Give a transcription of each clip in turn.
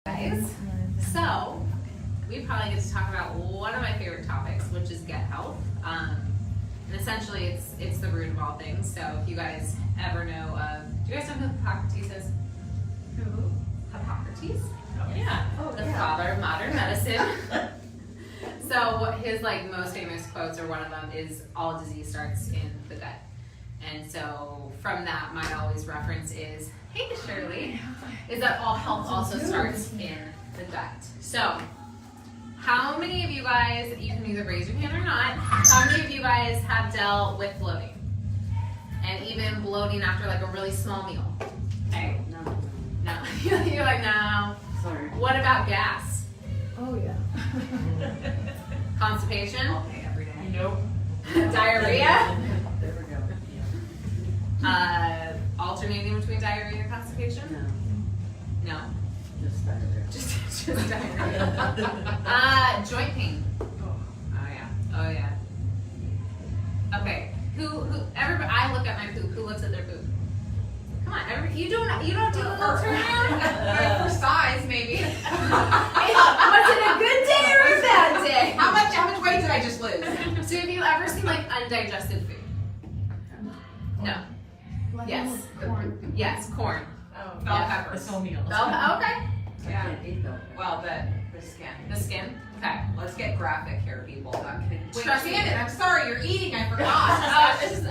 Guys, so we probably get to talk about one of my favorite topics, which is gut health. And essentially it's the root of all things. So if you guys ever know of, do you guys know who Hippocrates is? Who? Hippocrates? Oh, yeah. The father of modern medicine. So his most famous quotes, or one of them, is all disease starts in the gut. And so from that, my always reference is, hey Shirley, is that all health also starts in the gut. So how many of you guys, you can either raise your hand or not, how many of you guys have dealt with bloating? And even bloating after a really small meal? Okay. No. You're like, no. Sorry. What about gas? Oh, yeah. Constipation? Okay, every day. Nope. Diarrhea? There we go. Yeah. Alternating between diarrhea and constipation? No. Just diarrhea. Just diarrhea. Joint pain. Oh yeah. Okay. Everybody, I look at my poop. Who looks at their poop? Come on, everybody. You don't do a little turnaround? For size, maybe. Was it a good day or a bad day? How much weight did I just lose? So have you ever seen undigested food? No. Yes. Corn. Yes, corn. Oh, Bell yeah. peppers. The meal. Okay. I can't eat those. Well, the skin. The skin. Okay. Let's get graphic here, people. Wait, Trust me. Shannon, I'm sorry, you're eating. I forgot.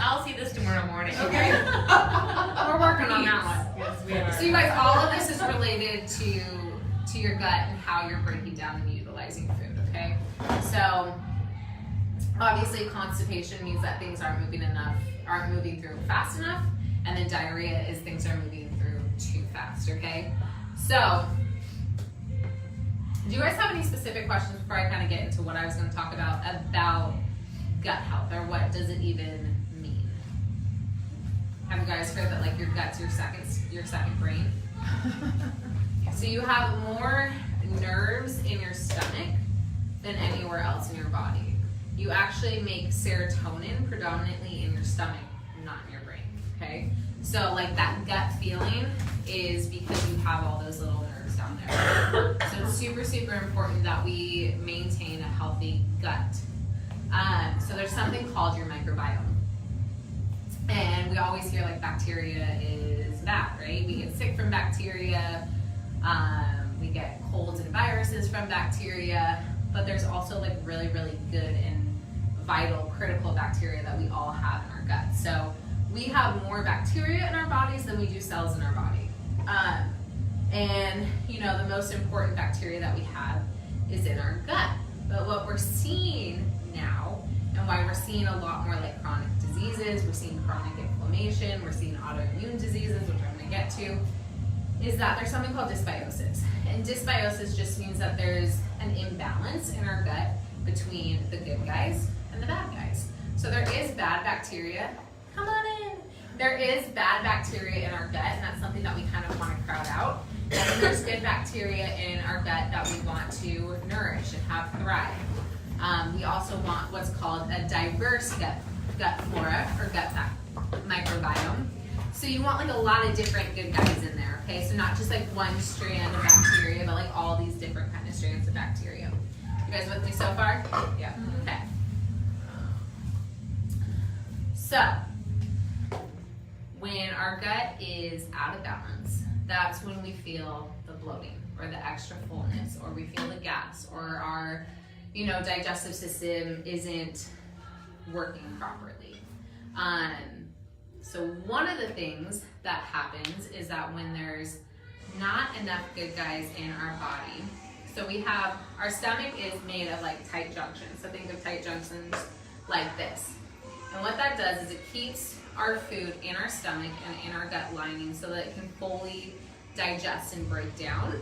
I'll see this tomorrow morning. Okay. We're working on that one. Yes, we are. So you guys, all of this is related to your gut and how you're breaking down and utilizing food, okay? So obviously constipation means that things aren't moving through fast enough, and then diarrhea is things are moving through too fast, okay? So do you guys have any specific questions before I kind of get into what I was going to talk about gut health, or what does it even mean? Have you guys heard that your gut's your second brain? So you have more nerves in your stomach than anywhere else in your body. You actually make serotonin predominantly in your stomach, not in your brain, okay? So that gut feeling is because you have all those little nerves down there. So it's super, super important that we maintain a healthy gut. So there's something called your microbiome. And we always hear bacteria is bad, right? We get sick from bacteria. We get colds and viruses from bacteria. But there's also really, really good and vital, critical bacteria that we all have in our gut. So we have more bacteria in our bodies than we do cells in our body. And the most important bacteria that we have is in our gut. But what we're seeing now, and why we're seeing a lot more chronic diseases, we're seeing chronic inflammation, we're seeing autoimmune diseases, which I'm going to get to, is that there's something called dysbiosis. And dysbiosis just means that there's an imbalance in our gut between the good guys and the bad guys. So there is bad bacteria. Come on in. There is bad bacteria in our gut, and that's something that we kind of want to crowd out. And then there's good bacteria in our gut that we want to nourish and have thrive. We also want what's called a diverse gut flora, or gut microbiome. So you want a lot of different good guys in there, okay? So not just one strand of bacteria, but all these different kind of strands of bacteria. You guys with me so far? Yeah. Okay. So when our gut is out of balance, that's when we feel the bloating or the extra fullness, or we feel the gas, or our digestive system isn't working properly. So one of the things that happens is that when there's not enough good guys in our body, so we have, our stomach is made of tight junctions. So think of tight junctions like this. And what that does is it keeps our food in our stomach and in our gut lining so that it can fully digest and break down.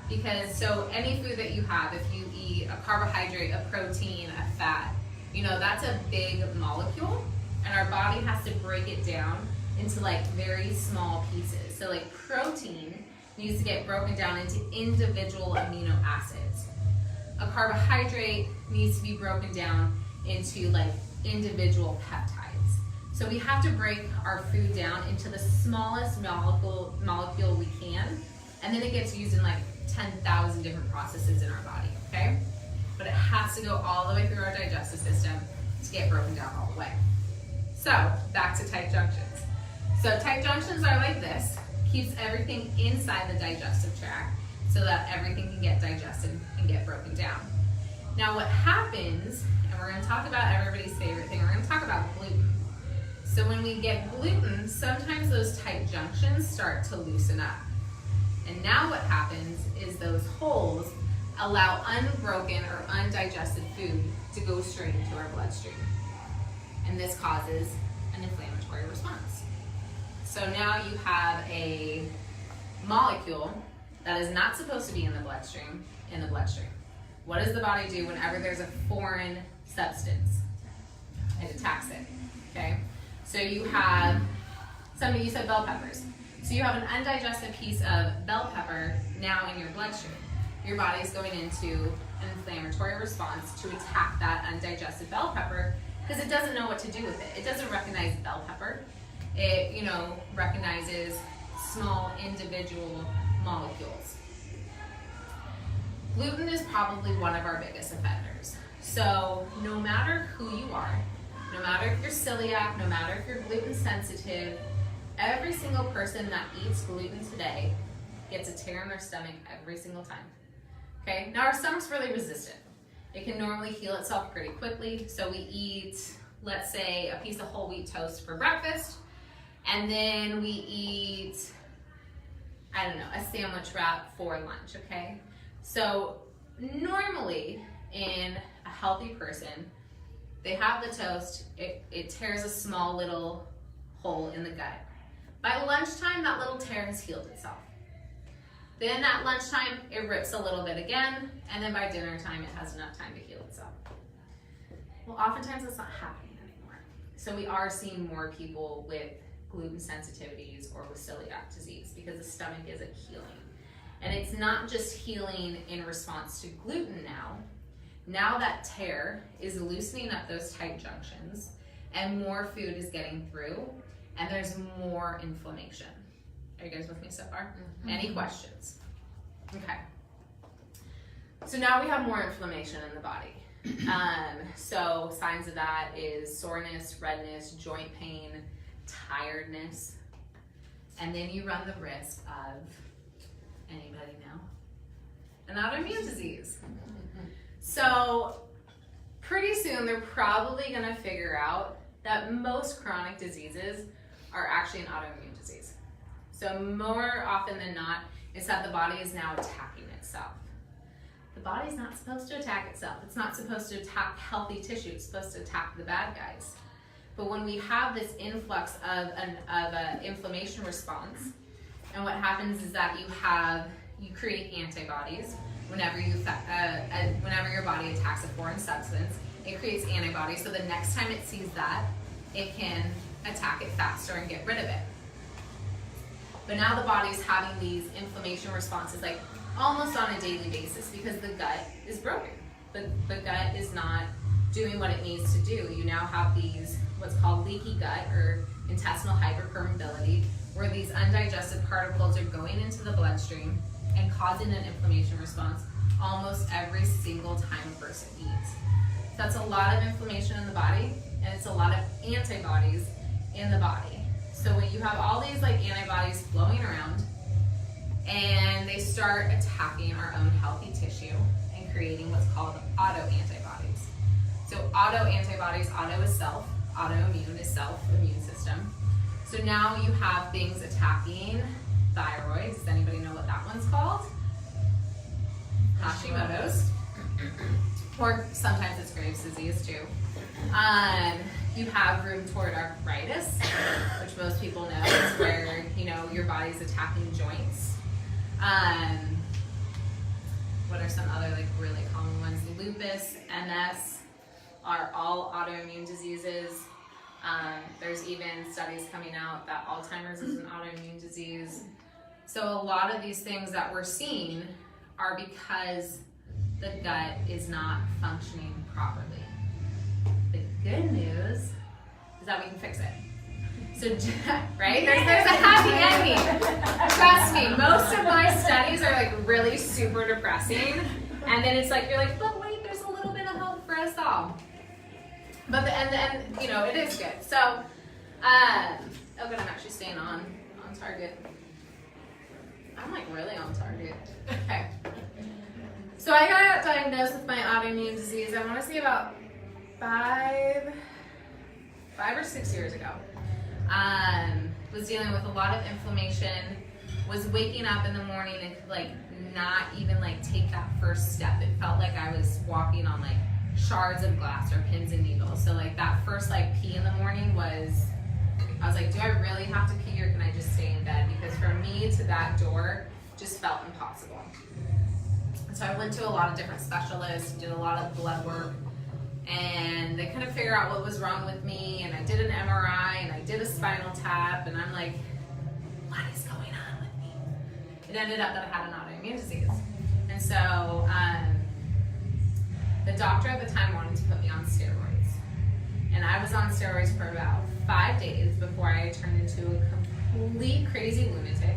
Because so any food that you have, if you eat a carbohydrate, a protein, a fat, that's a big molecule, and our body has to break it down into very small pieces. So protein needs to get broken down into individual amino acids. A carbohydrate needs to be broken down into individual peptides. So we have to break our food down into the smallest molecule we can And then it gets used in like 10,000 different processes in our body, okay? But it has to go all the way through our digestive system to get broken down all the way. So, back to tight junctions. So tight junctions are like this, keeps everything inside the digestive tract so that everything can get digested and get broken down. Now what happens, and we're gonna talk about everybody's favorite thing, we're gonna talk about gluten. So when we get gluten, sometimes those tight junctions start to loosen up. And now what happens is those holes allow unbroken or undigested food to go straight into our bloodstream. And this causes an inflammatory response. So now you have a molecule that is not supposed to be in the bloodstream, What does the body do whenever there's a foreign substance? It attacks it, okay? So you have, you said bell peppers. So you have an undigested piece of bell pepper now in your bloodstream. Your body is going into an inflammatory response to attack that undigested bell pepper because it doesn't know what to do with it. It doesn't recognize bell pepper. It, recognizes small individual molecules. Gluten is probably one of our biggest offenders. So no matter who you are, no matter if you're celiac, no matter if you're gluten sensitive, every single person that eats gluten today gets a tear in their stomach every single time. Okay, now our stomach's really resistant. It can normally heal itself pretty quickly. So we eat, let's say, a piece of whole wheat toast for breakfast, and then we eat, a sandwich wrap for lunch, okay? So normally in a healthy person, they have the toast, it tears a small little hole in the gut. By lunchtime, that little tear has healed itself. Then at lunchtime, it rips a little bit again, and then by dinner time, it has enough time to heal itself. Well, oftentimes that's not happening anymore. So we are seeing more people with gluten sensitivities or with celiac disease because the stomach isn't healing. And it's not just healing in response to gluten now. Now that tear is loosening up those tight junctions and more food is getting through and there's more inflammation. Are you guys with me so far? Mm-hmm. Any questions? Okay. So now we have more inflammation in the body. So signs of that is soreness, redness, joint pain, tiredness, and then you run the risk of, anybody know, an autoimmune disease. So pretty soon they're probably gonna figure out that most chronic diseases are actually an autoimmune disease. So more often than not, it's that the body is now attacking itself. The body's not supposed to attack itself. It's not supposed to attack healthy tissue. It's supposed to attack the bad guys. But when we have this influx of an inflammation response, and what happens is that you create antibodies whenever your body attacks a foreign substance. It creates antibodies, so the next time it sees that, it can attack it faster and get rid of it. But now the body's having these inflammation responses like almost on a daily basis because the gut is broken. The gut is not doing what it needs to do. You now have these, what's called leaky gut or intestinal hyperpermeability, where these undigested particles are going into the bloodstream and causing an inflammation response almost every single time a person eats. So that's a lot of inflammation in the body, and it's a lot of antibodies in the body. So when you have all these antibodies flowing around, and they start attacking our own healthy tissue and creating what's called autoantibodies. So autoantibodies, auto is self, autoimmune is self-immune system. So now you have things attacking thyroid. Does anybody know what that one's called? Hashimoto's. Or sometimes it's Graves' disease too. You have rheumatoid arthritis, which most people know is where your body's attacking joints. What are some other really common ones? Lupus, MS are all autoimmune diseases. There's even studies coming out that Alzheimer's is an autoimmune disease. So a lot of these things that we're seeing are because the gut is not functioning properly. The good news is that we can fix it. So, right? There's a happy ending. Trust me, most of my studies are like really super depressing. And then it's like, you're like, but wait, there's a little bit of hope for us all. But and you know, it is good. So, oh good, I'm actually staying on target. I'm like really on target. Okay. So I got diagnosed with my autoimmune disease, I want to say about 5 or 6 years ago. Was dealing with a lot of inflammation, was waking up in the morning and could like not even like take that first step. It felt like I was walking on like shards of glass or pins and needles. So like that first like pee in the morning I was like, do I really have to pee or can I just stay in bed? Because for me to that door just felt impossible. So I went to a lot of different specialists, did a lot of blood work, and they couldn't figure out what was wrong with me, and I did an MRI and I did a spinal tap, and I'm like, what is going on with me? It ended up that I had an autoimmune disease. And so the doctor at the time wanted to put me on steroids. And I was on steroids for about 5 days before I turned into a complete crazy lunatic.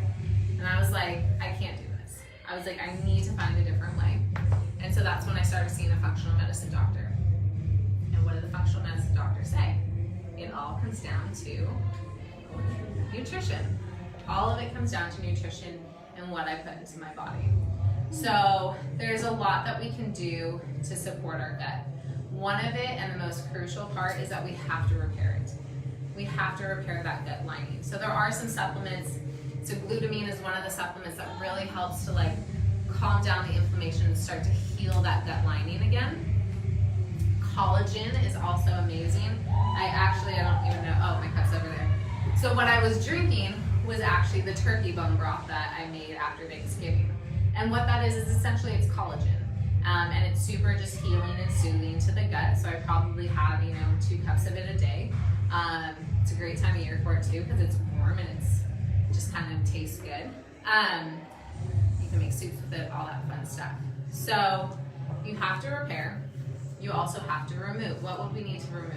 And I was like, I can't do this. I was like, I need to find a different way. And so that's when I started seeing a functional medicine doctor. And what did the functional medicine doctor say? It all comes down to nutrition. All of it comes down to nutrition and what I put into my body. So there's a lot that we can do to support our gut. One of it, and the most crucial part, is that we have to repair it. We have to repair that gut lining. So there are some supplements. So glutamine is one of the supplements that really helps to like calm down the inflammation and start to heal that gut lining again. Collagen is also amazing. I don't even know, oh, my cup's over there. So what I was drinking was actually the turkey bone broth that I made after Thanksgiving. And what that is essentially it's collagen. And it's super just healing and soothing to the gut. So I probably have, 2 cups of it a day. It's a great time of year for it too because it's warm and it's just kind of tastes good. You can make soups with it, all that fun stuff. So you have to repair. You also have to remove. What would we need to remove?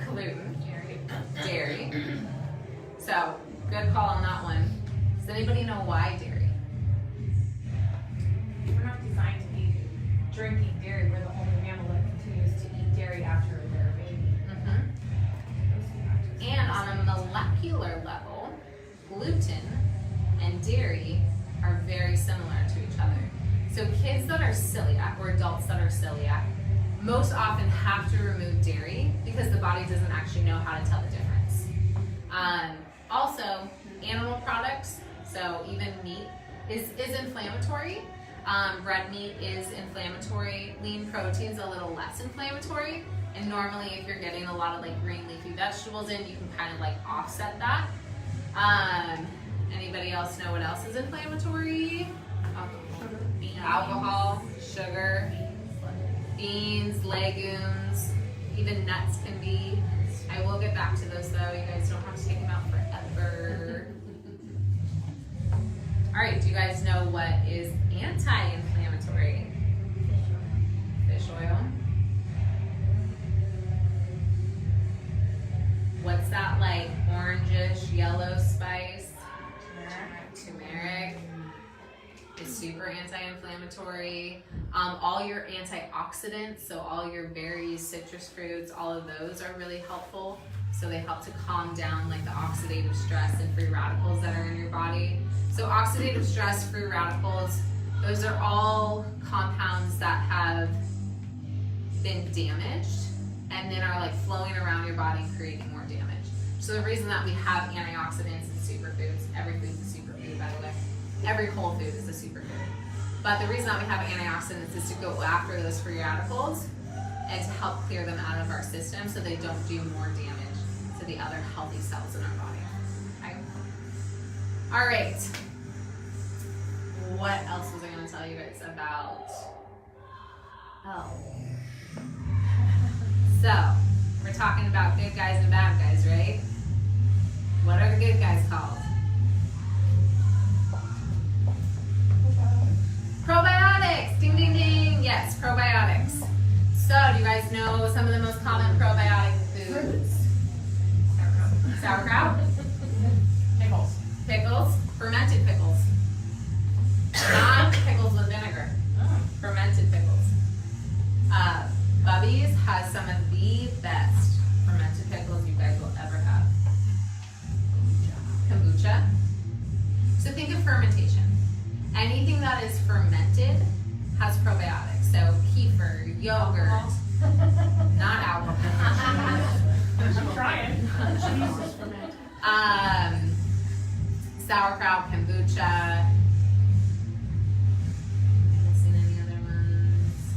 Gluten, dairy. So good call on that one. Does anybody know why dairy? We're not designed to be drinking dairy. We're the only mammal that continues to eat dairy after they're a baby. Mm-hmm. And on a molecular level, gluten and dairy are very similar to each other. So kids that are celiac or adults that are celiac most often have to remove dairy because the body doesn't actually know how to tell the difference. Also, animal products, so even meat is inflammatory. Red meat is inflammatory. Lean protein's a little less inflammatory. And normally if you're getting a lot of like green leafy vegetables in, you can kind of like offset that. Anybody else know what else is inflammatory? Alcohol, sugar, beans, legumes, even nuts can be. I will get back to those though. You guys don't have to take them out forever. All right, do you guys know what is anti-inflammatory? Fish oil. What's that like orangish yellow spice? Turmeric. Is super anti-inflammatory. All your antioxidants, so all your berries, citrus fruits, all of those are really helpful. So they help to calm down like the oxidative stress and free radicals that are in your body. So oxidative stress, free radicals, those are all compounds that have been damaged and then are like flowing around your body and creating more damage. So the reason that we have antioxidants and superfoods, every food's a superfood by the way. Every whole food is a superfood. But the reason that we have antioxidants is to go after those free radicals and to help clear them out of our system so they don't do more damage to the other healthy cells in our body. Okay? All right. What else was I going to tell you guys about health? So, we're talking about good guys and bad guys, right? What are the good guys called? Probiotics! Ding, ding, ding! Yes, probiotics. So, do you guys know some of the most common probiotic foods? think of fermentation. Anything that is fermented has probiotics. So kefir, yogurt, not alcohol. I'm trying. Sauerkraut, kombucha. Missing any other ones?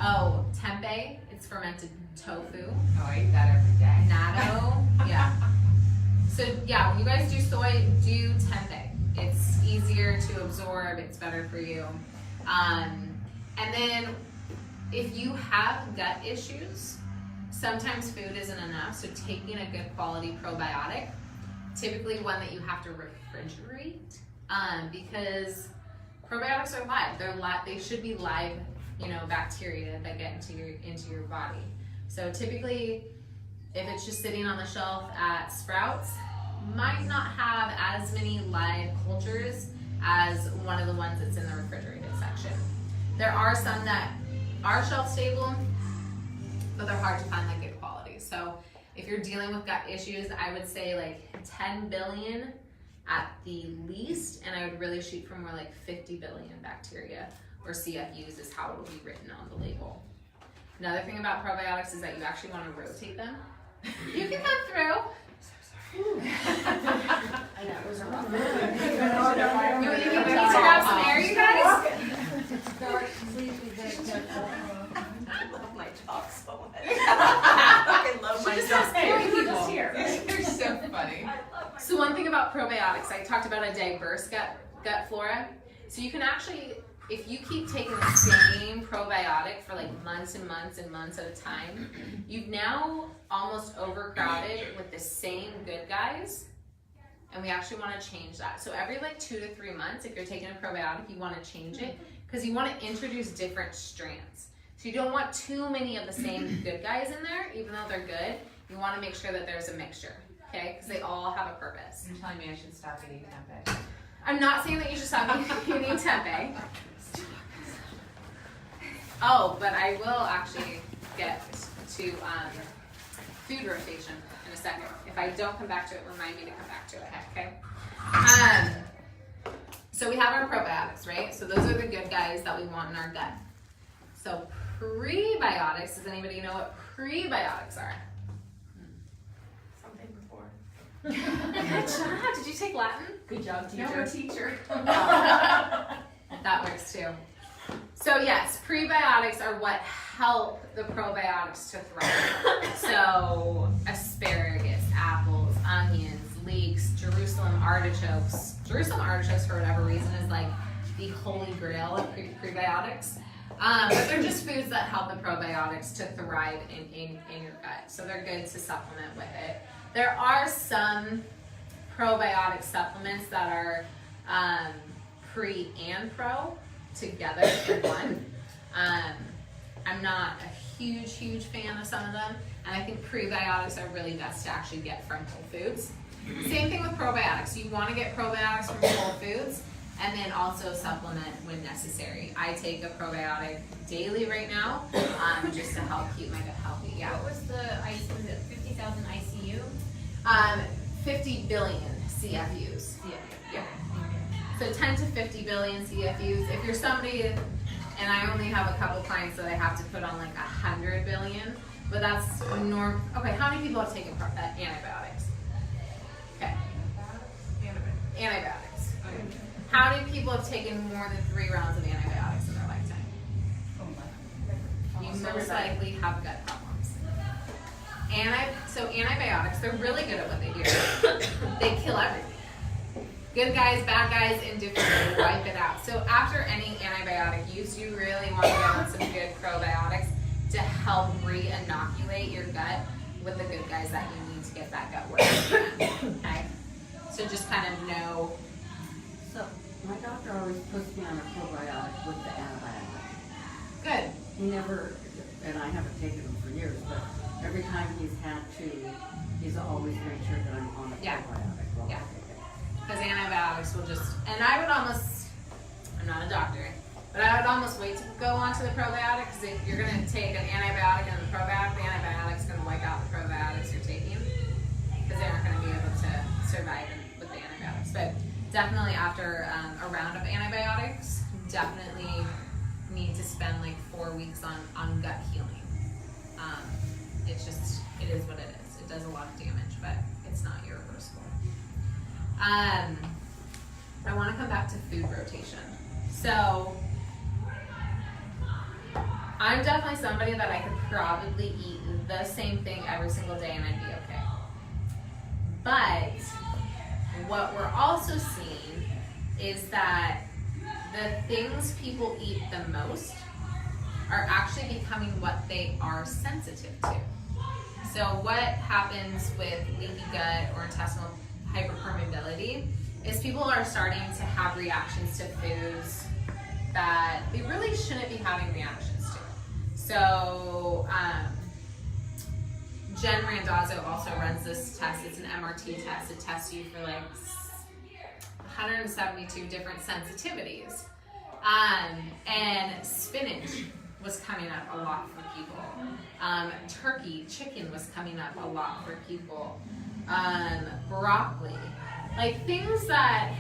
Oh, tempeh. It's fermented tofu. Oh, I eat that every day. Natto. Yeah. So yeah, when you guys do soy, do tempeh. It's easier to absorb. It's better for you. And then if you have gut issues, sometimes food isn't enough. So taking a good quality probiotic, typically one that you have to refrigerate, because probiotics are live. They're live. They should be live, bacteria that get into your body. So typically, if it's just sitting on the shelf at Sprouts, might not have as many live cultures as one of the ones that's in the refrigerated section. There are some that are shelf stable, but they're hard to find like good quality. So if you're dealing with gut issues, I would say like 10 billion at the least, and I would really shoot for more like 50 billion bacteria, or CFUs is how it will be written on the label. Another thing about probiotics is that you actually want to rotate them. You can come through. I know, it was a rough. You need to grab some air, you guys? I love my talk so much. I fucking love my talk. We're just here. You're so funny. So one thing about probiotics, I talked about a diverse gut flora. So you can actually, if you keep taking the same probiotic for like months and months and months at a time, you've now almost overcrowded with the same good guys, and we actually want to change that. So every like 2 to 3 months, if you're taking a probiotic, you want to change it because you want to introduce different strands. So you don't want too many of the same good guys in there, even though they're good. You want to make sure that there's a mixture, okay? Because they all have a purpose. You're telling me I should stop eating tempeh. I'm not saying that you should stop eating tempeh. Oh, but I will actually get to food rotation in a second. If I don't come back to it, remind me to come back to it, okay? So we have our probiotics, right? So those are the good guys that we want in our gut. So prebiotics, does anybody know what prebiotics are? Something before. Good job. Did you take Latin? Good job, teacher. No, teacher. That works too. So yes, prebiotics are what help the probiotics to thrive. So asparagus, apples, onions, leeks, Jerusalem artichokes. Jerusalem artichokes, for whatever reason, is like the holy grail of prebiotics. But they're just foods that help the probiotics to thrive in your gut. So they're good to supplement with it. There are some probiotic supplements that are pre and pro together in one. I'm not a huge fan of some of them, and I think prebiotics are really best to actually get from whole foods. Same thing with probiotics. You want to get probiotics from whole foods, and then also supplement when necessary. I take a probiotic daily right now, just to help keep my gut healthy. Yeah. What was the was it 50,000 ICU? 50 billion CFUs. Yeah. So 10 to 50 billion CFUs. If you're somebody, and I only have a couple clients that I have to put on like 100 billion, but that's norm. Okay, how many people have taken antibiotics? Okay. Antibiotics. How many people have taken more than 3 rounds of antibiotics in their lifetime? You most likely have gut problems. So antibiotics, they're really good at what they do. They kill everything. Good guys, bad guys, indifferent, wipe it out. So after any antibiotic use, you really want to get on some good probiotics to help re-inoculate your gut with the good guys that you need to get that gut working again. Okay? So just kind of know. So, my doctor always puts me on a probiotic with the antibiotic. Good. He never, and I haven't taken them for years, but every time he's had to, he's always made sure that I'm on a Yeah. probiotic. Well, Yeah. Because antibiotics will just, and I would almost, I'm not a doctor, but I would almost wait to go on to the probiotic, because if you're going to take an antibiotic and the antibiotic's going to wipe out the probiotics you're taking, because they aren't going to be able to survive with the antibiotics. But definitely after a round of antibiotics, definitely need to spend like 4 weeks on gut healing. It is what it is. It does a lot of damage, but it's not irreversible. I want to come back to food rotation. So I'm definitely somebody that I could probably eat the same thing every single day and I'd be okay. But what we're also seeing is that the things people eat the most are actually becoming what they are sensitive to. So what happens with leaky gut or intestinal hyperpermeability is people are starting to have reactions to foods that they really shouldn't be having reactions to. So Jen Randazzo also runs this test. It's an MRT test. It tests you for like 172 different sensitivities. And spinach was coming up a lot for people. Turkey, chicken was coming up a lot for people. Broccoli, like things that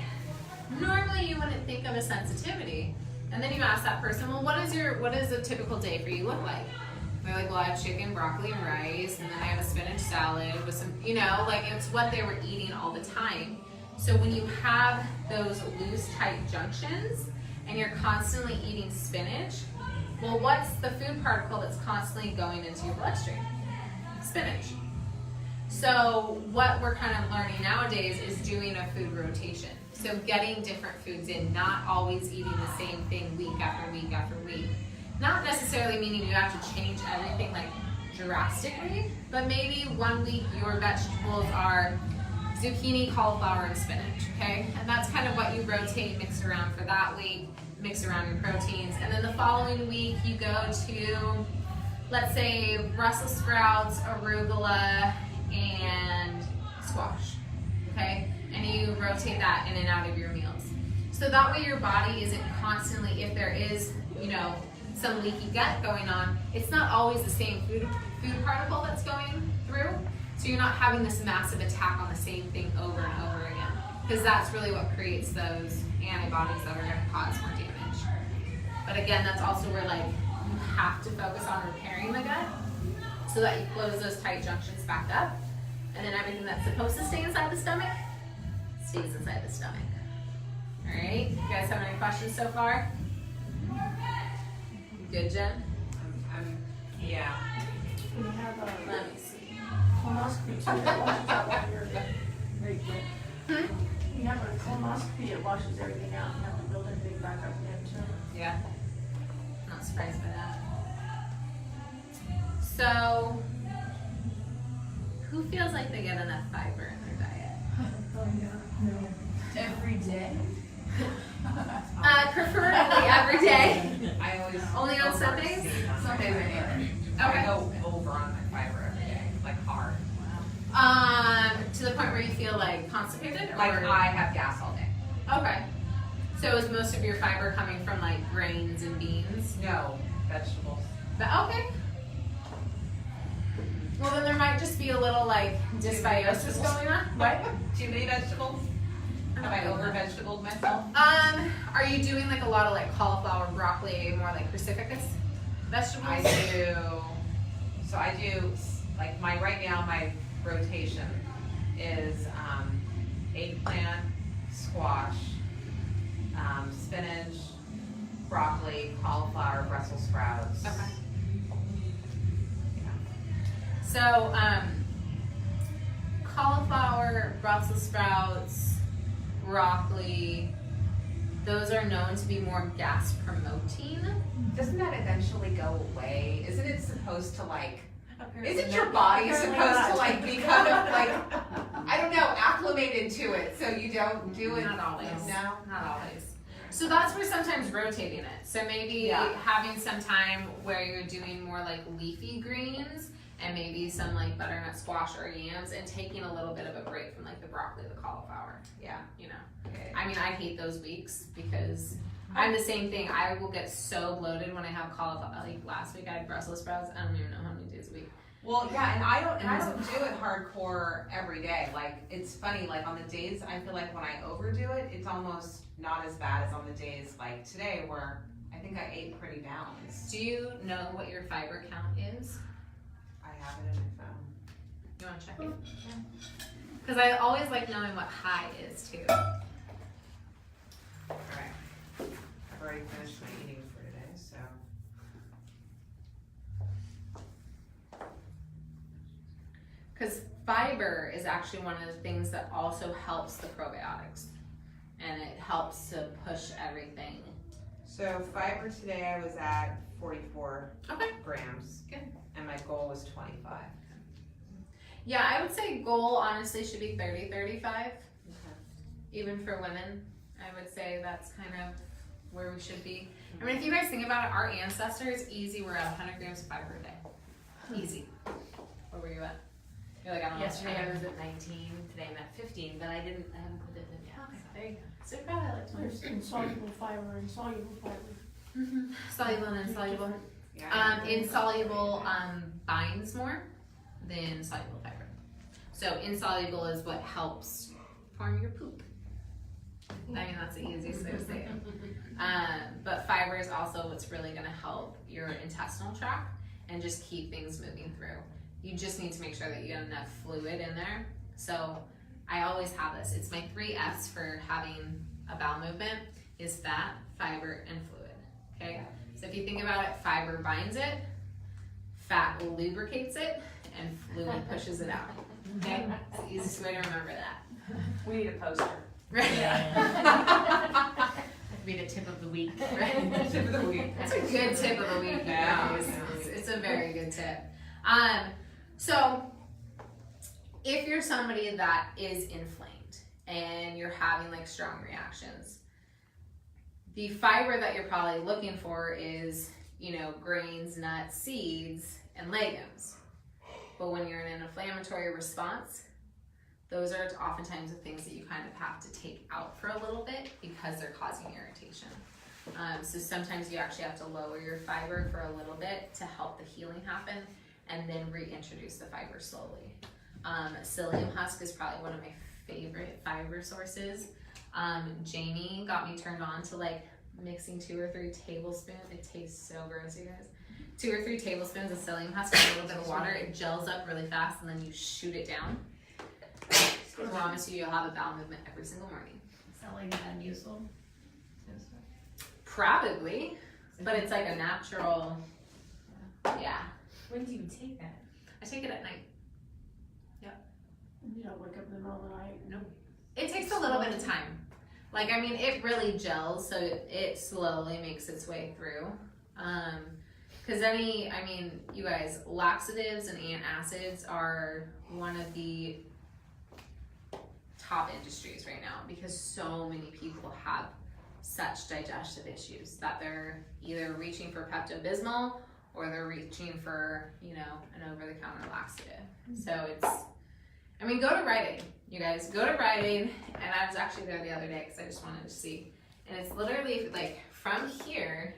normally you wouldn't think of as sensitivity. And then you ask that person, well, what is a typical day for you look like? They're like, well, I have chicken, broccoli, and rice, and then I have a spinach salad with some, like it's what they were eating all the time. So when you have those loose, tight junctions, and you're constantly eating spinach, well, what's the food particle that's constantly going into your bloodstream? Spinach. So what we're kind of learning nowadays is doing a food rotation. So getting different foods in, not always eating the same thing week after week after week. Not necessarily meaning you have to change everything like drastically, but maybe 1 week your vegetables are zucchini, cauliflower, and spinach, okay? And that's kind of what you rotate, mix around for that week, mix around your proteins. And then the following week you go to, let's say, Brussels sprouts, arugula, and squash, okay? And you rotate that in and out of your meals. So that way your body isn't constantly, if there is, some leaky gut going on, it's not always the same food particle that's going through. So you're not having this massive attack on the same thing over and over again. Because that's really what creates those antibodies that are going to cause more damage. But again, that's also where you have to focus on repairing the gut so that you close those tight junctions back up. And then everything that's supposed to stay inside the stomach stays inside the stomach. All right, you guys have any questions so far? Good, Jen? Yeah. We have Let me see. colonoscopy too, that washes out all your, very quick. You have a colonoscopy, it washes everything out, you have to build everything back up again too. Yeah. Not surprised by that. So, who feels like they get enough fiber in their diet? Oh, yeah, no. Every day? Preferably every day. I always Only on Sundays? Sundays I never. I go over on my fiber every day, like hard. To the point where you feel like constipated? Like or? I have gas all day. Okay. So is most of your fiber coming from like grains and beans? No, vegetables. But okay. Well, then there might just be a little like dysbiosis going on. What? Too many vegetables? Have I over vegetableed myself? Are you doing like a lot of like cauliflower, broccoli, more like cruciferous vegetables? I do. So I do like right now my rotation is eggplant, squash, spinach, broccoli, cauliflower, Brussels sprouts. Okay. Yeah. So, cauliflower, Brussels sprouts, broccoli, those are known to be more gas promoting. Doesn't that eventually go away? Isn't it supposed to isn't your body supposed to become I don't know, acclimated to it so you don't do it? Not always. No? Not always. So that's where sometimes rotating it. So maybe having some time where you're doing more like leafy greens and maybe some like butternut squash or yams and taking a little bit of a break from like the broccoli, the cauliflower. Yeah. Okay. I mean, I hate those weeks because I'm the same thing. I will get so bloated when I have cauliflower. Like last week I had Brussels sprouts. I don't even know how many days a week. Well, yeah, and I don't do it hardcore every day. Like, it's funny, like on the days I feel like when I overdo it, it's almost not as bad as on the days like today where I think I ate pretty balanced. Do you know what your fiber count is? I have it in my phone. You wanna check it? Because I always like knowing what high is too. Alright. I've already finished my eating for today, so. Because fiber is actually one of the things that also helps the probiotics. And it helps to push everything. So fiber today I was at 44 Okay. grams. Good. And my goal was 25. Yeah, I would say goal honestly should be 30, 35. Even for women, I would say that's kind of where we should be. I mean, if you guys think about it, our ancestors, easy, were at 100 grams of fiber a day. Easy. Where were you at? You're like, I don't know. Yesterday I was at 19, today I'm at 15, but I haven't put it in yet. Okay, So. there you go. So probably like There's insoluble fiber and soluble fiber. Mm-hmm. Soluble and insoluble. Yeah. Insoluble binds more than soluble fiber. So insoluble is what helps form your poop. I mean, that's the easiest way to say it. But fiber is also what's really going to help your intestinal tract and just keep things moving through. You just need to make sure that you get enough fluid in there. So I always have this. It's my 3 F's for having a bowel movement is fat, fiber, and fluid. Okay? So if you think about it, fiber binds it, fat lubricates it, and fluid pushes it out. Okay? It's the easiest way to remember that. We need a poster. Right? That'd be the tip of the week. Right? Tip of the week. That's a good tip of the week, Yeah. guys. It's a very good tip. So if you're somebody that is inflamed and you're having like strong reactions, the fiber that you're probably looking for is, grains, nuts, seeds, and legumes. But when you're in an inflammatory response, those are oftentimes the things that you kind of have to take out for a little bit because they're causing irritation. So sometimes you actually have to lower your fiber for a little bit to help the healing happen and then reintroduce the fiber slowly. Psyllium Husk is probably one of my favorite fiber sources. Jamie got me turned on to like mixing 2 or 3 tablespoons. It tastes so gross, you guys. 2 or 3 tablespoons of Psyllium Husk with a little bit of water. It gels up really fast and then you shoot it down. I promise you, you'll have a bowel movement every single morning. Is that like Metamucil? Probably, but it's like a natural, yeah. When do you take that? I take it at night. You don't wake up in the middle of the night. Nope. It takes a little bit of time. Like, I mean, it really gels, so it slowly makes its way through. Because you guys, laxatives and antacids are one of the top industries right now because so many people have such digestive issues that they're either reaching for Pepto-Bismol or they're reaching for, an over-the-counter laxative. So go to Rite Aid, you guys. Go to Rite Aid, and I was actually there the other day because I just wanted to see. And it's literally like from here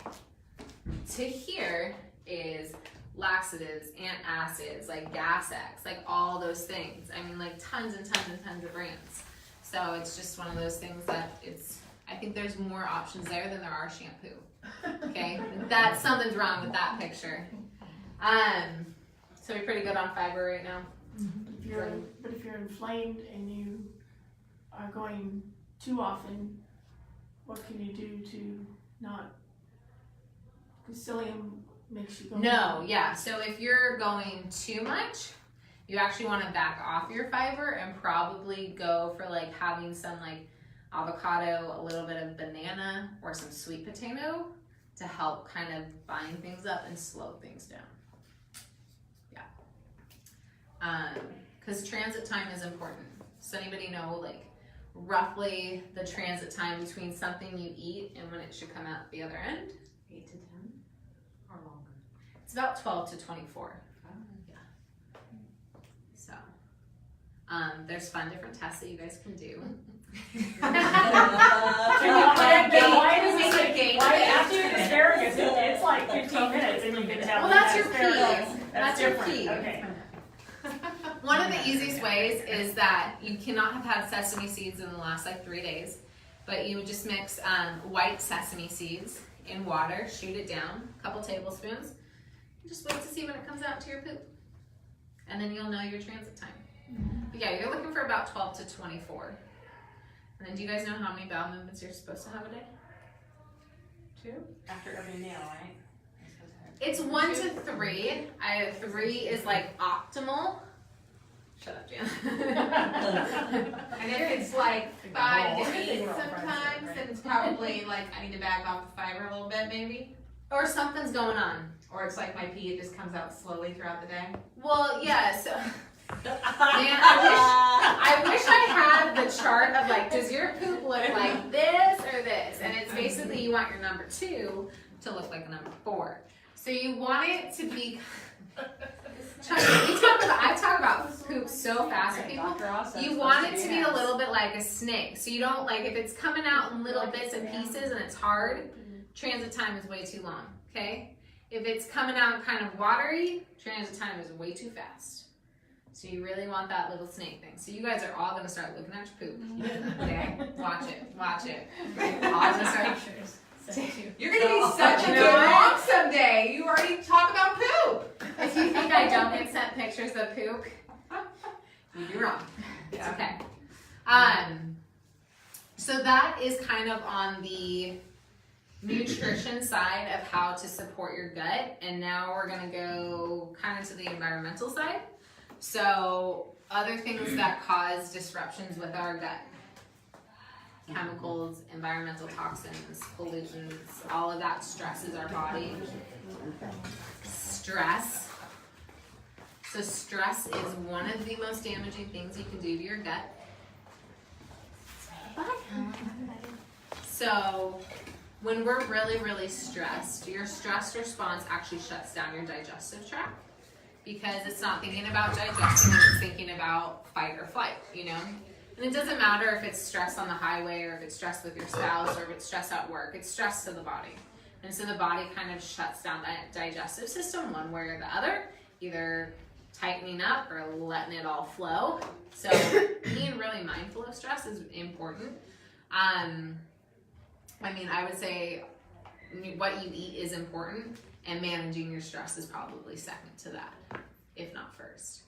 to here is laxatives, antacids, like Gas-X, like all those things. I mean, like tons and tons and tons of brands. So it's just one of those things that I think there's more options there than there are shampoo. Okay, something's wrong with that picture. So we're pretty good on fiber right now. But if you're inflamed and you are going too often, what can you do to not? Because psyllium makes you go. No, yeah. So if you're going too much, you actually want to back off your fiber and probably go for like having some like avocado, a little bit of banana, or some sweet potato to help kind of bind things up and slow things down. Yeah. Because transit time is important. Does anybody know like roughly the transit time between something you eat and when it should come out the other end? 8 to 10 or longer? It's about 12 to 24. Yeah. So, there's fun different tests that you guys can do. Why does it say, after you eat asparagus, it's like 15 minutes and you can tell. Well, that's your asparagus. pee. That's your key. Okay. One of the easiest ways is that you cannot have had sesame seeds in the last like 3 days, but you would just mix white sesame seeds in water, shoot it down, a couple tablespoons, and just wait to see when it comes out to your poop. And then you'll know your transit time. But yeah, you're looking for about 12 to 24. And then do you guys know how many bowel movements you're supposed to have a day? 2? After every meal, right? It's 1 to 3. 3 is like optimal. Shut up, Jan. And if it's like 5 to 8 We're all friends sometimes, here, then it's probably like I need to back off the fiber a little bit maybe. Or something's going on. Or it's like my pee, it just comes out slowly throughout the day. Well, yeah, so man, I wish I had the chart of like, does your poop look like this or this? And it's basically you want your number 2 to look like a number 4. So you want it to be. I talk about poop so fast with people. You want it to be a little bit like a snake. So you don't like if it's coming out in little bits and pieces and it's hard, transit time is way too long. Okay. If it's coming out kind of watery, transit time is way too fast. So you really want that little snake thing. So you guys are all gonna start looking at your poop. Okay, watch it. All gonna start. You're gonna be such a good mom someday. You already talk about poop. If you think I don't get sent pictures of poop, you'd be wrong. It's okay. So that is kind of on the nutrition side of how to support your gut, and now we're gonna go kind of to the environmental side. So other things that cause disruptions with our gut. Chemicals, environmental toxins, pollutants, all of that stresses our body. Stress. So stress is one of the most damaging things you can do to your gut. So when we're really, really stressed, your stress response actually shuts down your digestive tract because it's not thinking about digesting, it's thinking about fight or flight, you know? And it doesn't matter if it's stress on the highway or if it's stress with your spouse or if it's stress at work, it's stress to the body. And so the body kind of shuts down that digestive system one way or the other, either tightening up or letting it all flow. So being really mindful of stress is important. I would say what you eat is important, and managing your stress is probably second to that, if not first.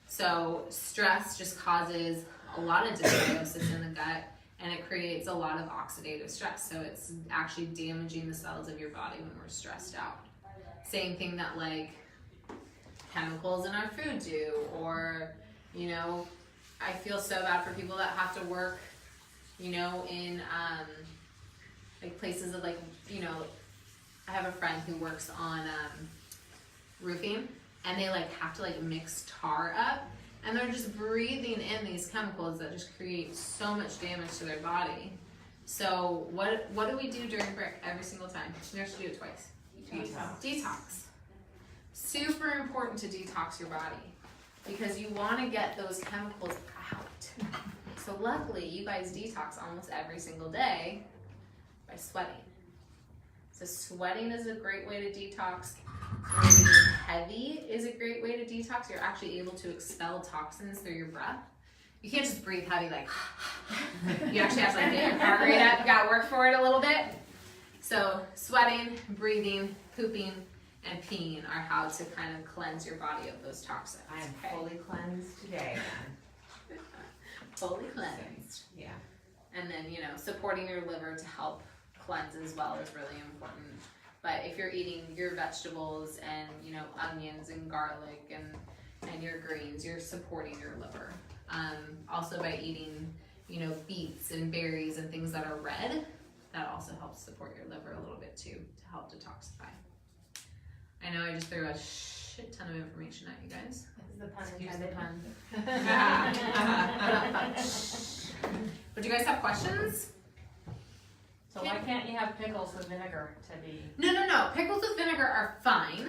So stress just causes a lot of dysbiosis in the gut, and it creates a lot of oxidative stress. So it's actually damaging the cells of your body when we're stressed out. Same thing that like chemicals in our food do, or, you know, I feel so bad for people that have to work, you know, in like places of like, you know, I have a friend who works on roofing, and they like have to like mix tar up, and they're just breathing in these chemicals that just create so much damage to their body. So what do we do during break every single time? We have to do it twice. Detox. Super important to detox your body because you want to get those chemicals out. So luckily you guys detox almost every single day by sweating. So sweating is a great way to detox. Breathing heavy is a great way to detox. You're actually able to expel toxins through your breath. You can't just breathe heavy like, you actually have to like get your heart rate up. You gotta work for it a little bit. So sweating, breathing, pooping, and peeing are how to kind of cleanse your body of those toxins. I am fully cleansed today then. Fully cleansed. Yeah. And then, you know, supporting your liver to help cleanse as well is really important. But if you're eating your vegetables and, you know, onions and garlic and your greens, you're supporting your liver. Also by eating, you know, beets and berries and things that are red, that also helps support your liver a little bit too, to help detoxify. I know I just threw a shit ton of information at you guys. The pun Excuse the intended. pun. But do you guys have questions? So why can't you have pickles with vinegar to be? No. Pickles with vinegar are fine,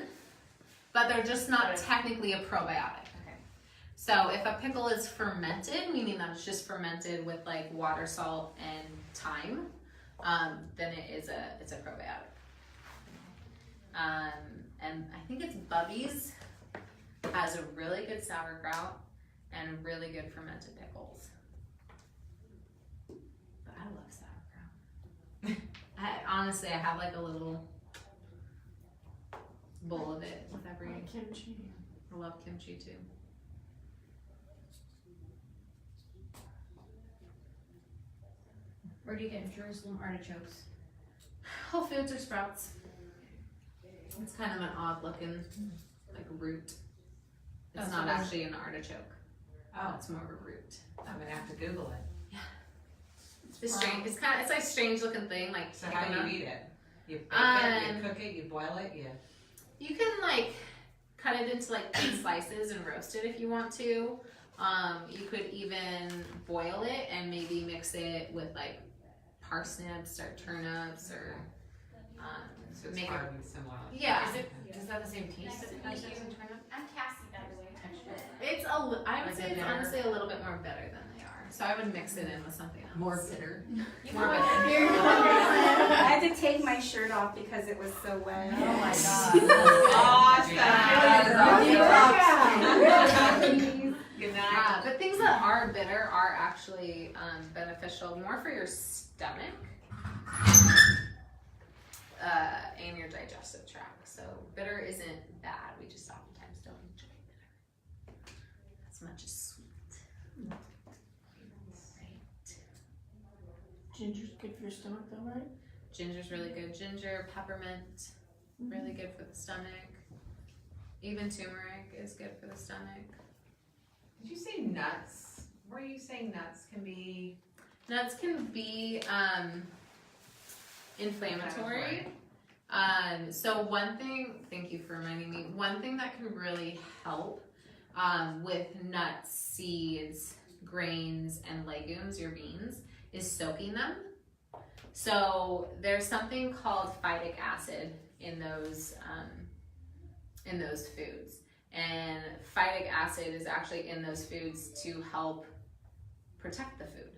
but they're just not technically a probiotic. Okay. So if a pickle is fermented, meaning that it's just fermented with like water, salt, and thyme, then it's a probiotic. And I think it's Bubby's has a really good sauerkraut and really good fermented pickles. But I love sauerkraut. Honestly, I have like a little bowl of it with every. Like kimchi. I love kimchi too. Where do you get Jerusalem artichokes? Whole Foods or Sprouts. It's kind of an odd looking like root. It's not actually an artichoke. Oh, It's more of a root. I'm gonna have to Google it. It's strange. It's like a strange looking thing. Like So how do you eat it? You bake it, you cook it, you boil it, you can like cut it into like thin slices and roast it if you want to. You could even boil it and maybe mix it with like parsnips or turnips or so it's make it. probably similar. Yeah. Is that the same taste as parsnips and turnip? I'm Cassie, by the way. It's I would Like say a it's bitter? honestly a little bit more bitter than they are. So I would mix it in with something else. More bitter. More bitter. I had to take my shirt off because it was so wet. Oh my Awesome. Good night. But things that are bitter are actually beneficial more for your stomach and your digestive tract. So bitter isn't bad. We just oftentimes don't enjoy bitter as much as sweet. Right. Ginger's good for your stomach though, right? Ginger's really good. Ginger, peppermint, really good for the stomach. Even turmeric is good for the stomach. Did you say nuts? Were you saying nuts can be Nuts can be inflammatory. So one thing, thank you for reminding me, one thing that can really help with nuts, seeds, grains, and legumes, your beans, is soaking them. So there's something called phytic acid in those foods. And phytic acid is actually in those foods to help protect the food.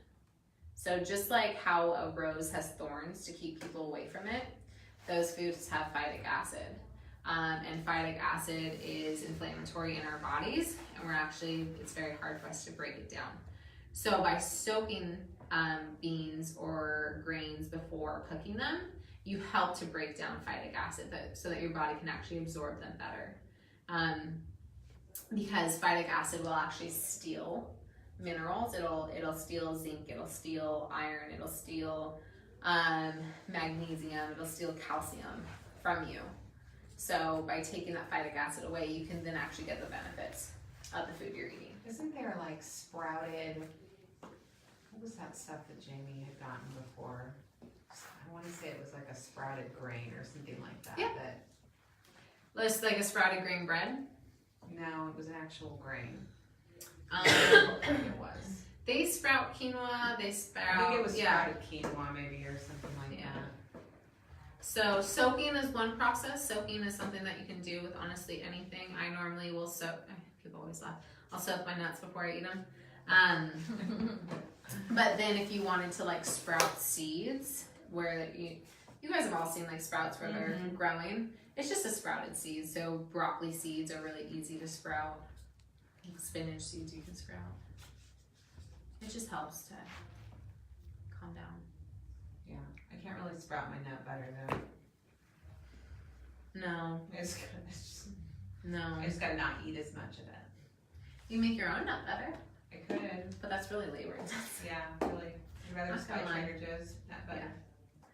So just like how a rose has thorns to keep people away from it, those foods have phytic acid. And phytic acid is inflammatory in our bodies, and it's very hard for us to break it down. So by soaking beans or grains before cooking them, you help to break down phytic acid so that your body can actually absorb them better. Because phytic acid will actually steal minerals. It'll steal zinc, it'll steal iron, it'll steal magnesium, it'll steal calcium from you. So by taking that phytic acid away, you can then actually get the benefits of the food you're eating. Isn't there like sprouted, what was that stuff that Jamie had gotten before? I want to say it was like a sprouted grain or something like that. Yeah. It's like a sprouted grain bread. No, it was an actual grain. Um, I don't think it was. They sprout quinoa, they sprout. I think it was sprouted quinoa maybe or something like Yeah. that. So soaking is one process. Soaking is something that you can do with honestly anything. I normally will soak, people always laugh, I'll soak my nuts before I eat them. But then if you wanted to like sprout seeds, where you guys have all seen like sprouts where they're growing, it's just a sprouted seed. So broccoli seeds are really easy to sprout. Spinach seeds you can sprout. It just helps to calm down. Yeah, I can't really sprout my nut butter though. No, I just gotta not eat as much of it. you make your own nut butter, I could, but that's really labor intensive. yeah, really. I'd rather Not just buy gonna lie. Trader Joe's nut butter.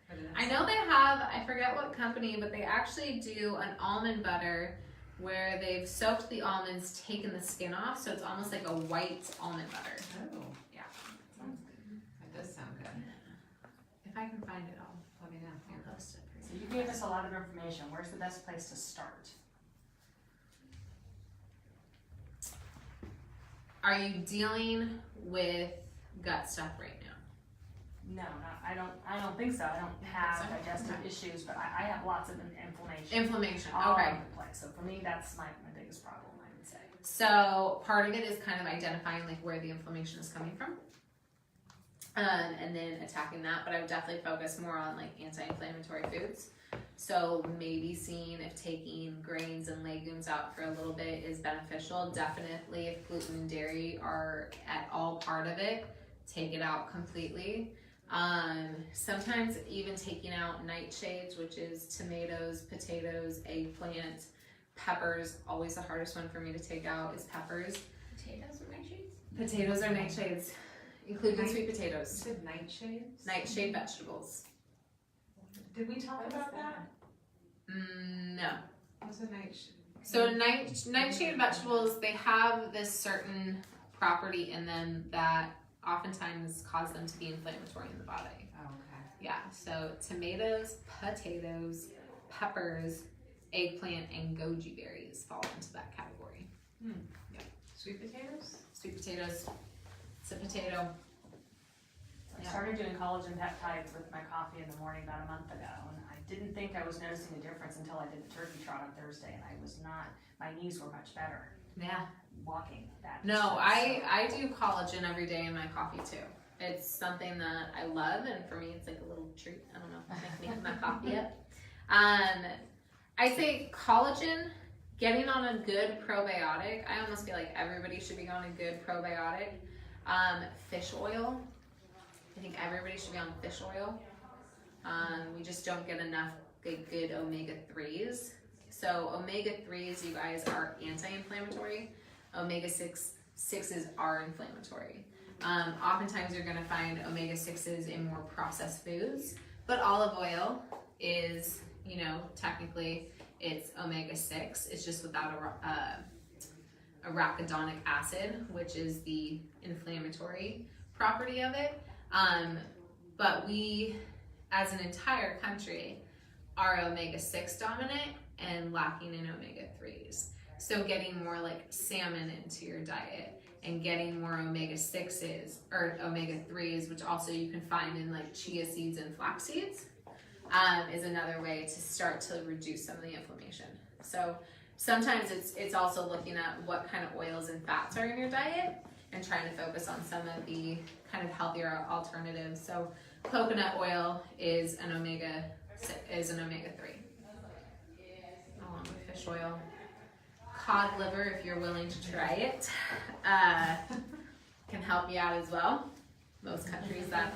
for the next I know they have, I forget what company, but they actually do an almond butter where they've soaked the almonds, taken the skin off, so it's almost like a white almond butter. Oh, Yeah. sounds good. That does sound good. If I can find it, I'll Let me know. post it for So you. you gave us a lot of information. Where's the best place to start? Are you dealing with gut stuff right now? No, I don't think so. I don't have So? digestive Okay. issues, but I have lots of inflammation. Inflammation, all okay. over the place. So for me, that's my biggest problem, I would say. So part of it is kind of identifying like where the inflammation is coming from. And then attacking that, but I would definitely focus more on like anti-inflammatory foods. So maybe seeing if taking grains and legumes out for a little bit is beneficial. Definitely if gluten and dairy are at all part of it, take it out completely. Sometimes even taking out nightshades, which is tomatoes, potatoes, eggplant, peppers. Always the hardest one for me to take out is peppers. Potatoes or nightshades? Potatoes are nightshades, including sweet potatoes. You said nightshades? Nightshade vegetables. Did we talk about that? No. What's a nightshade? So nightshade vegetables, they have this certain property in them that oftentimes cause them to be inflammatory in the body. Oh, okay. Yeah, so tomatoes, potatoes, peppers, eggplant, and goji berries fall into that category. Sweet potatoes? Sweet potatoes, it's a potato. I started doing collagen peptides with my coffee in the morning about a month ago, and I didn't think I was noticing a difference until I did the turkey trot on Thursday, and I was not, my knees were much better Yeah. walking that No, distance, I do collagen every day in my coffee too. It's something that I love, and for me, it's like a little treat. I don't know, making my coffee up. I say collagen, getting on a good probiotic. I almost feel like everybody should be on a good probiotic. Fish oil. I think everybody should be on fish oil. We just don't get enough good omega-3s. So omega-3s, you guys, are anti-inflammatory. Omega-6s are inflammatory. Oftentimes you're gonna find omega-6s in more processed foods, but olive oil is, technically it's omega-6. It's just without arachidonic acid, which is the inflammatory property of it. But we, as an entire country, are omega-6 dominant and lacking in omega-3s. So getting more like salmon into your diet and getting more omega-6s or omega-3s, which also you can find in like chia seeds and flax seeds, is another way to start to reduce some of the inflammation. So sometimes it's also looking at what kind of oils and fats are in your diet and trying to focus on some of the kind of healthier alternatives. So coconut oil is an omega-3, along with fish oil. Cod liver, if you're willing to try it, can help you out as well. Most countries that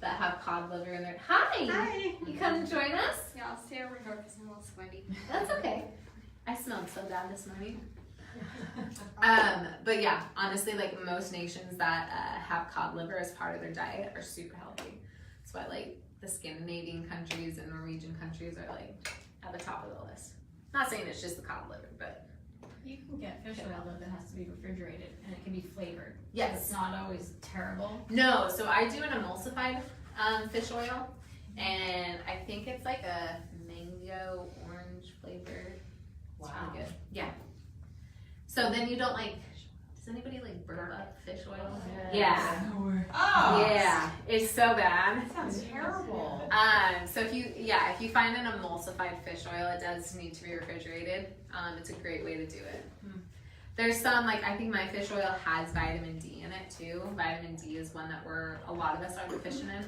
have cod liver in there. Hi! Hi. You come to join us? Yeah, I'll stay over here because I'm a little sweaty. That's okay. I smelled so bad this morning. But yeah, honestly, like most nations that have cod liver as part of their diet are super healthy. That's why like the Scandinavian countries and Norwegian countries are like at the top of the list. Not saying it's just the cod liver, but You can get fish oil though that has to be refrigerated and it can be flavored. yes. So it's not always terrible. No, so I do an emulsified fish oil, and I think it's like a mango orange flavor. It's really good. Yeah. So then you don't like. Does anybody like burp up fish oil? Yeah. Oh! Yeah, it's so bad. That sounds terrible. So if you find an emulsified fish oil, it does need to be refrigerated. It's a great way to do it. There's some, like, I think my fish oil has vitamin D in it too. Vitamin D is one that a lot of us are deficient in.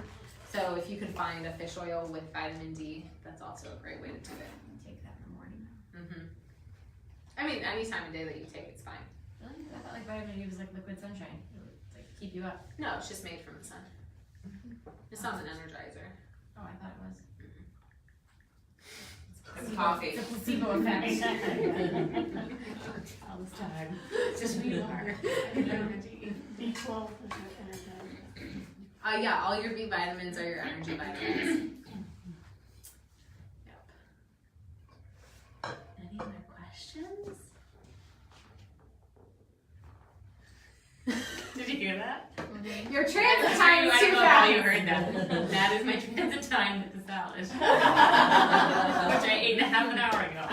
So if you can find a fish oil with vitamin D, that's also a great way to do it. Take that in the morning. I mean, any time of day that you take, it's fine. Really? I thought like vitamin D was like liquid sunshine. It would like keep you up. No, it's just made from the sun. It's not an energizer. Oh, I thought it was. It's coffee. It's a placebo effect. All this time. Just we are. B12 is Yeah, all your B vitamins are your energy vitamins. Yep. Any other questions? Did you hear that? Your transit I time is too don't know how you fast. heard that. That is my transit time with the salad. Which I ate half an hour ago.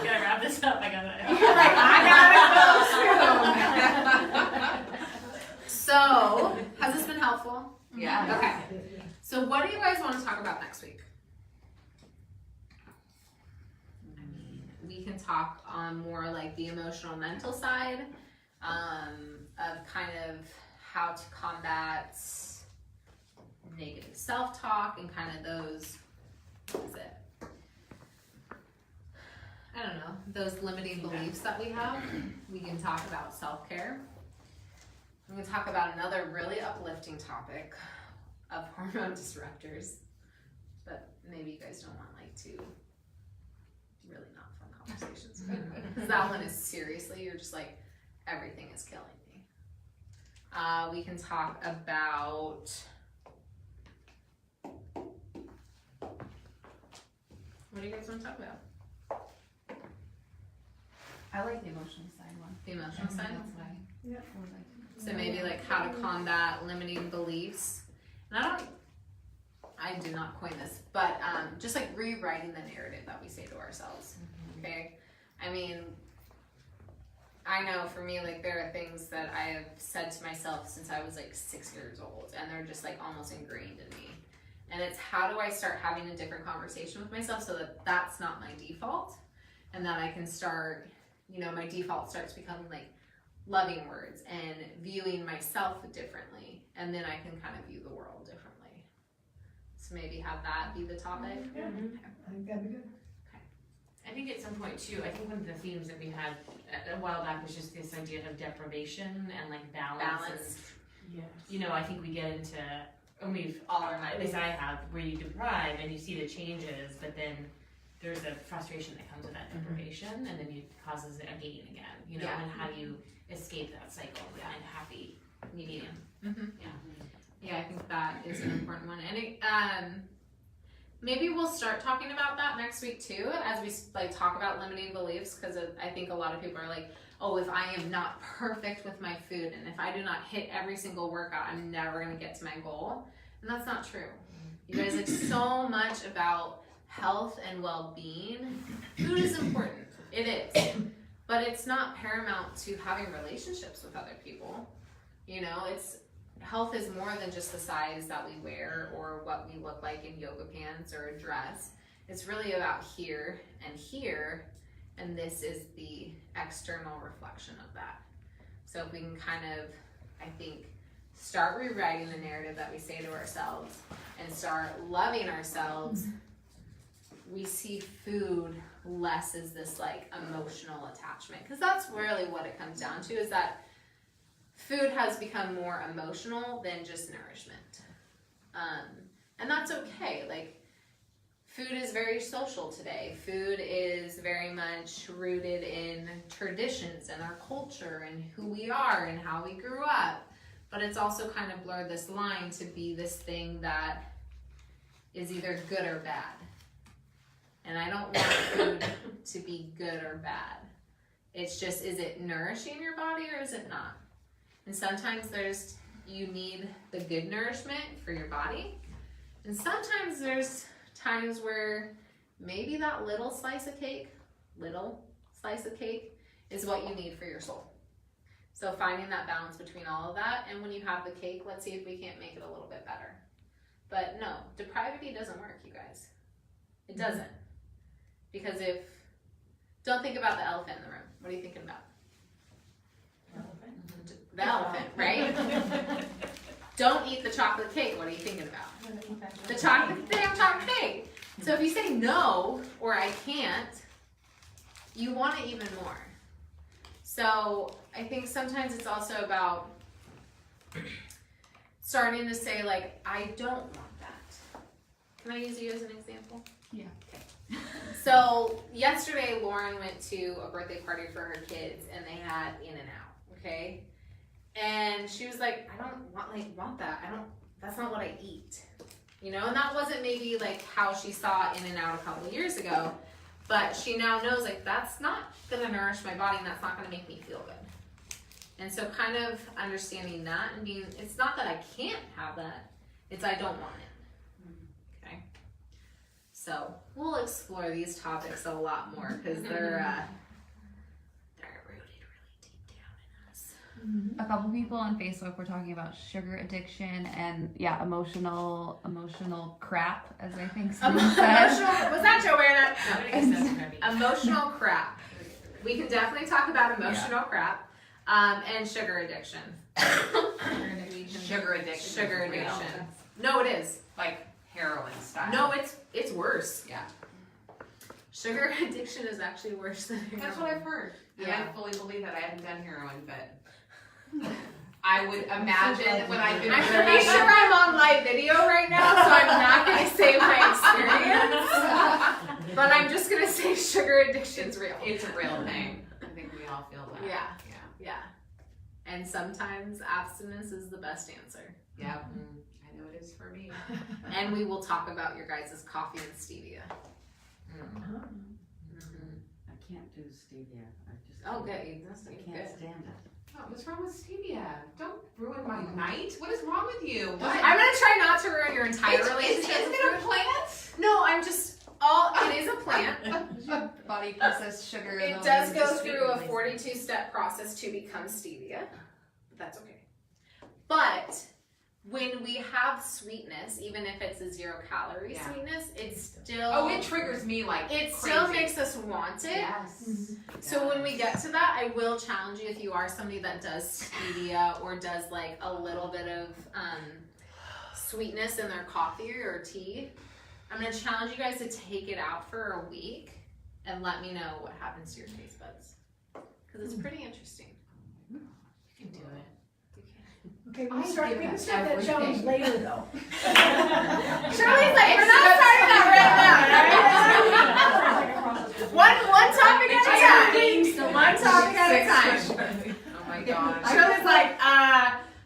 Gotta wrap this up. I gotta. You're like, I gotta go soon. So, has this been helpful? Yeah. Okay. So, what do you guys want to talk about next week? I mean, we can talk on more like the emotional, mental side of kind of how to combat negative self-talk and kind of those what is it? I don't know, those limiting beliefs that we have. We can talk about self-care. I'm gonna talk about another really uplifting topic of hormone disruptors, but maybe you guys don't want like two really not fun conversations about it. Because that one is seriously, you're just like, everything is killing me. We can talk about what do you guys want to talk about? I like the emotional side one. The emotional side? That's why. Yeah. I would like to. So maybe like how to combat limiting beliefs. And I did not coin this, but just like rewriting the narrative that we say to ourselves. Okay? I mean, I know for me, like there are things that I have said to myself since I was like 6 years old, and they're just like almost ingrained in me. And it's how do I start having a different conversation with myself so that that's not my default, and that I can start, you know, my default starts becoming like loving words and viewing myself differently, and then I can kind of view the world differently. So maybe have that be the topic. Yeah. I think that'd be good. I think at some point too, I think one of the themes that we had a while back was just this idea of deprivation and like balance. Yes. You know, I think we get into, and we've all, at least I have, where you deprive and you see the changes, but then there's a frustration that comes with that deprivation, and then it causes a gain again, you know, Yeah. and how do you escape that cycle and find a happy medium? Yeah, I think that is an important one. And it, maybe we'll start talking about that next week too, as we like talk about limiting beliefs, because I think a lot of people are like, oh, if I am not perfect with my food, and if I do not hit every single workout, I'm never gonna get to my goal. And that's not true. You guys, like so much about health and well-being. Food is important, it is, but it's not paramount to having relationships with other people. You know, health is more than just the size that we wear or what we look like in yoga pants or a dress. It's really about here, and this is the external reflection of that. So if we can kind of, I think, start rewriting the narrative that we say to ourselves and start loving ourselves, we see food less as this like emotional attachment, because that's really what it comes down to, is that food has become more emotional than just nourishment. And that's okay. Like, food is very social today. Food is very much rooted in traditions and our culture and who we are and how we grew up. But it's also kind of blurred this line to be this thing that is either good or bad. And I don't want food to be good or bad. It's just, is it nourishing your body or is it not? And sometimes you need the good nourishment for your body. And sometimes there's times where maybe that little slice of cake is what you need for your soul. So finding that balance between all of that, and when you have the cake, let's see if we can't make it a little bit better. But no, depravity doesn't work, you guys. It doesn't. Because don't think about the elephant in the room. What are you thinking about? The elephant, right? Don't eat the chocolate cake. What are you thinking about? The chocolate cake. So if you say no, or I can't, you want it even more. So I think sometimes it's also about starting to say, like, I don't want that. Can I use you as an example? Yeah. Okay. So yesterday, Lauren went to a birthday party for her kids, and they had In-N-Out, okay? And she was like, I don't want that. That's not what I eat. You know, and that wasn't maybe like how she saw In-N-Out a couple years ago, but she now knows like that's not gonna nourish my body and that's not gonna make me feel good. And so kind of understanding that and being, it's not that I can't have that, it's I don't want it. Okay? So we'll explore these topics a lot more because they're A couple people on Facebook were talking about sugar addiction and emotional crap, as I think someone said. Was that Joanna? I guess that's heavy. Emotional crap. We can definitely talk about emotional crap and sugar addiction. Sugar addiction. Sugar addiction. No, it is. Like heroin style. No, it's worse. Yeah. Sugar addiction is actually worse than heroin. That's what I've heard. And Yeah. I fully believe that. I haven't done heroin, but I would imagine when I've been I'm pretty sure I'm on live video right now, so I'm not going to say my experience. But I'm just going to say sugar addiction's real. It's a real thing. I think we all feel that. Yeah. Yeah. Yeah. And sometimes abstinence is the best answer. Yeah. I know it is for me. And we will talk about your guys' coffee and stevia. I can't do stevia. I just Oh, good. That's I good. can't stand it. Oh, what's wrong with stevia? Don't ruin my night. What is wrong with you? What? I'm going to try not to ruin your entire Is relationship. it with a food. plant? No, I'm just it is a plant. Your body process sugar. It though, does and go just through a release it. 42-step process to become stevia, but that's okay. But when we have sweetness, even if it's a 0-calorie Yeah. sweetness, it's still Oh, it triggers me like it crazy. still makes us want it. Yes. So when we get to that, I will challenge you if you are somebody that does stevia or does like a little bit of sweetness in their coffee or tea. I'm gonna challenge you guys to take it out for a week and let me know what happens to your taste buds, because it's pretty interesting. You can do it. Okay, I we start give that that challenge everything. later though. Shirley's like, we're not starting that right now. One topic at a time. One topic at a time. Oh my gosh. Shirley's like,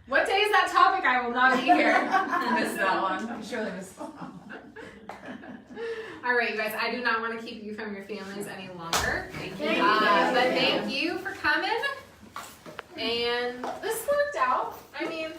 what day is that topic? I will not be here. I missed that one. I'm sure they missed that one. All right, you guys, I do not want to keep you from your families any longer. Thank you. But thank you for coming. And this worked out. I mean,